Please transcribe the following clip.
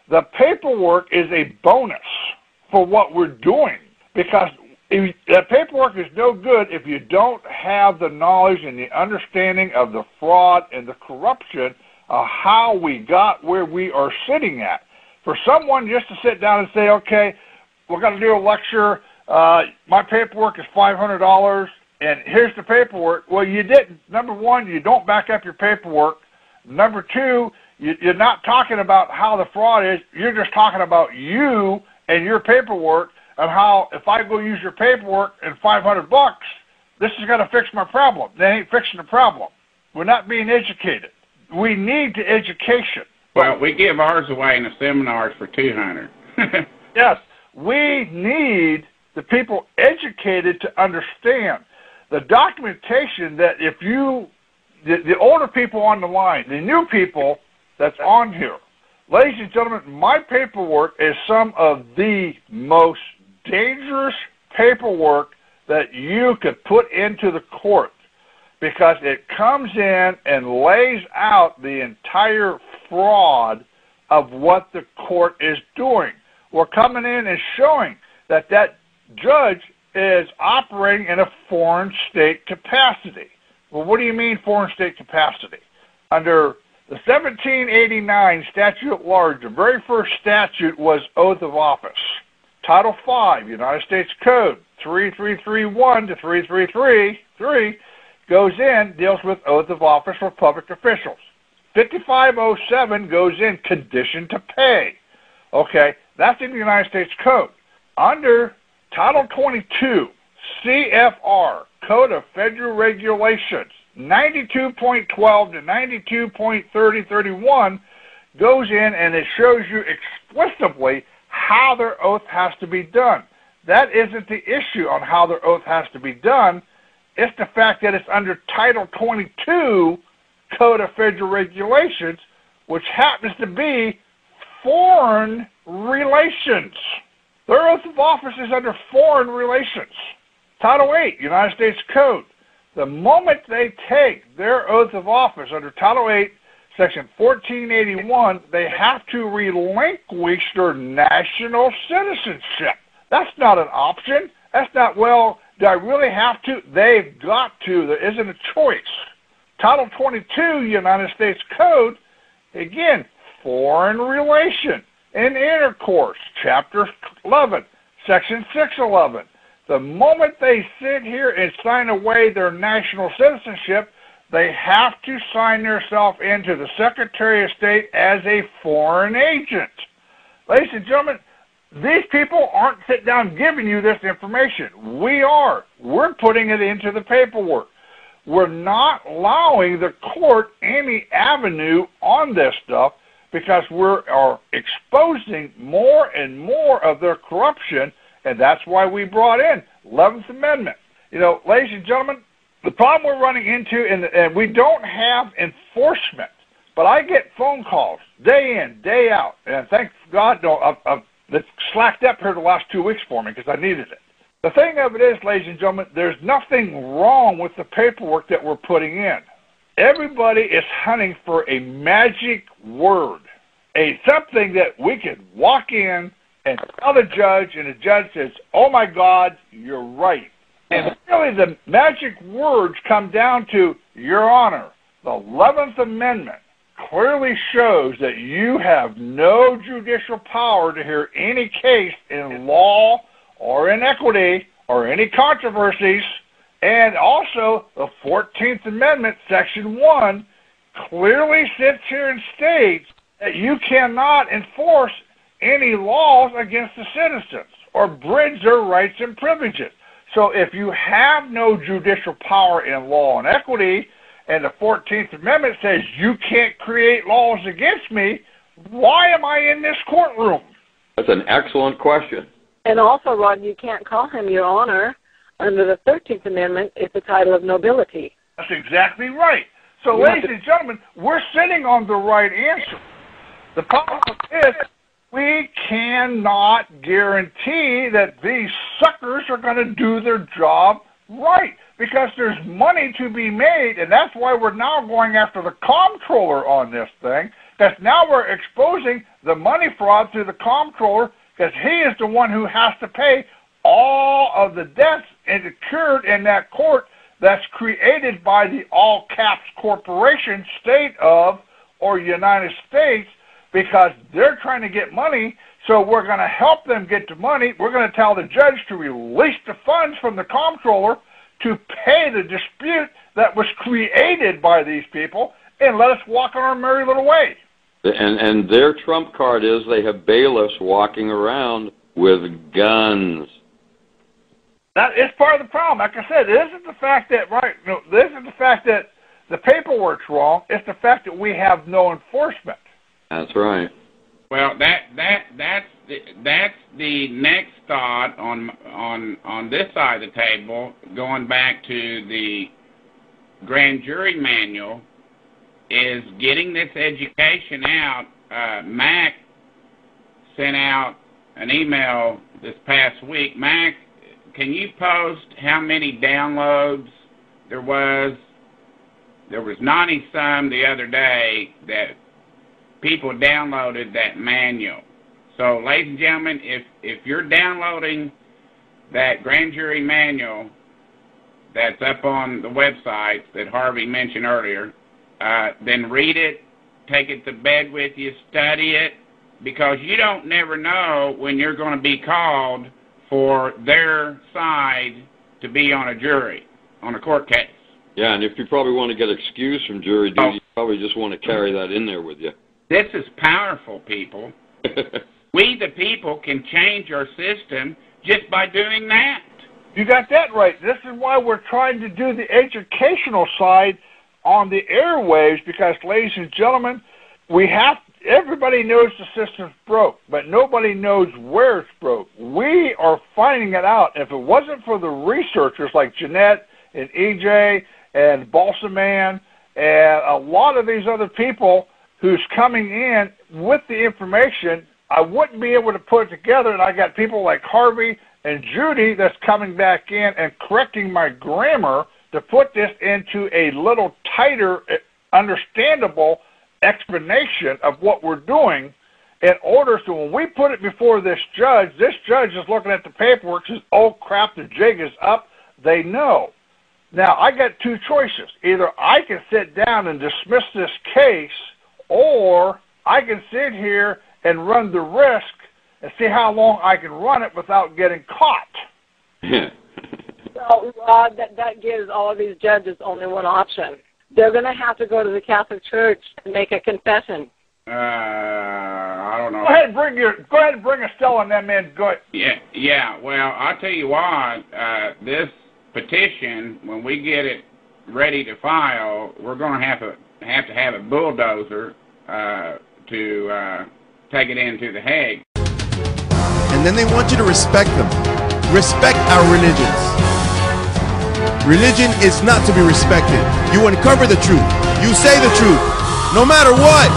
The paperwork is a bonus for what we're doing, because the paperwork is no good if you don't have the knowledge and the understanding of the fraud and the corruption of how we got where we are sitting at. For someone just to sit down and say, okay, we're going to do a lecture, my paperwork is $500, and here's the paperwork. Well, you didn't. Number one, you don't back up your paperwork. Number two, you're not talking about how the fraud is. You're just talking about you and your paperwork, and how if I go use your paperwork and $500, this is going to fix my problem. They ain't fixing the problem. We're not being educated. We need the education. Well, we give ours away in the seminars for $200. Yes, we need the people educated to understand the documentation that if you, the older people on the line, the new people that's on here, ladies and gentlemen, my paperwork is some of the most dangerous paperwork that you could put into the court, because it comes in and lays out the entire fraud of what the court is doing. We're coming in and showing that that judge is operating in a foreign state capacity. Well, what do you mean foreign state capacity? Under the 1789 statute at large, the very first statute was oath of office. Title V, United States Code 3331 to 3333 goes in, deals with oath of office for public officials. 5507 goes in, condition to pay. Okay, that's in the United States Code. Under Title 22, CFR, Code of Federal Regulations, 92.12 to 92.3031 goes in and it shows you explicitly how their oath has to be done. That isn't the issue on how their oath has to be done. It's the fact that it's under Title 22, Code of Federal Regulations, which happens to be foreign relations. Their oath of office is under foreign relations. Title 8, United States Code. The moment they take their oath of office under Title 8, Section 1481, they have to relinquish their national citizenship. That's not an option. That's not, well, do I really have to? They've got to. There isn't a choice. Title 22, United States Code, again, foreign relation and intercourse, Chapter 11, Section 611. The moment they sit here and sign away their national citizenship, they have to sign themselves into the Secretary of State as a foreign agent. Ladies and gentlemen, these people aren't sitting down giving you this information. We are. We're putting it into the paperwork. We're not allowing the court any avenue on this stuff because we are exposing more and more of their corruption, and that's why we brought in 11th Amendment. You know, ladies and gentlemen, the problem we're running into, and we don't have enforcement, but I get phone calls day in, day out, and thank God, it's slacked up here the last 2 weeks for me because I needed it. The thing of it is, ladies and gentlemen, there's nothing wrong with the paperwork that we're putting in. Everybody is hunting for a magic word, something that we could walk in and tell the judge, and the judge says, oh my God, you're right. And really the magic words come down to, Your Honor, the 11th Amendment clearly shows that you have no judicial power to hear any case in law or in equity or any controversies. And also, the 14th Amendment, Section 1, clearly sits here and states that you cannot enforce any laws against the citizens or bridge their rights and privileges. So if you have no judicial power in law and equity, and the 14th Amendment says you can't create laws against me, why am I in this courtroom? That's an excellent question. And also, Rod, you can't call him Your Honor. Under the 13th Amendment, it's a title of nobility. That's exactly right. So, ladies and gentlemen, we're sitting on the right answer. The problem is we cannot guarantee that these suckers are going to do their job right, because there's money to be made, and that's why we're now going after the comptroller on this thing, because now we're exposing the money fraud through the comptroller, because he is the one who has to pay all of the debts incurred in that court that's created by the all caps corporation, state of, or United States, because they're trying to get money. So we're going to help them get the money. We're going to tell the judge to release the funds from the comptroller to pay the dispute that was created by these people, and let us walk on our merry little way. And their trump card is they have bailiffs walking around with guns. That is part of the problem. Like I said, it isn't the fact that this isn't the fact that the paperwork's wrong. It's the fact that we have no enforcement. That's right. Well, that's the next thought on this side of the table. Going back to the grand jury manual, is getting this education out. Mac sent out an email this past week. Mac, can you post how many downloads there was? There was 90-some the other day that people downloaded that manual. So, ladies and gentlemen, if you're downloading that grand jury manual that's up on the website that Harvey mentioned earlier, then read it, take it to bed with you, study it, because you don't never know when you're going to be called for their side to be on a jury, on a court case. Yeah, and if you probably want to get excused from jury duty, you probably just want to carry that in there with you. This is powerful, people. We, the people, can change our system just by doing that. You got that right. This is why we're trying to do the educational side on the airwaves, because, ladies and gentlemen, everybody knows the system's broke, but nobody knows where it's broke. We are finding it out. If it wasn't for the researchers like Jeanette and EJ and Balsaman and a lot of these other people who's coming in with the information, I wouldn't be able to put it together. And I got people like Harvey and Judy that's coming back in and correcting my grammar to put this into a little tighter, understandable explanation of what we're doing, in order so when we put it before this judge is looking at the paperwork, says, oh crap, the jig is up. They know. Now, I got two choices. Either I can sit down and dismiss this case, or I can sit here and run the risk and see how long I can run it without getting caught. So that gives all of these judges only one option. They're going to have to go to the Catholic Church and make a confession. I don't know. Go ahead and bring Estelle and them in. Go ahead. Yeah. Well, I'll tell you what. This petition, when we get it ready to file, we're going to have a bulldozer to take it into The Hague. And then they want you to respect them. Respect our religions. Religion is not to be respected. You uncover the truth. You say the truth. No matter what.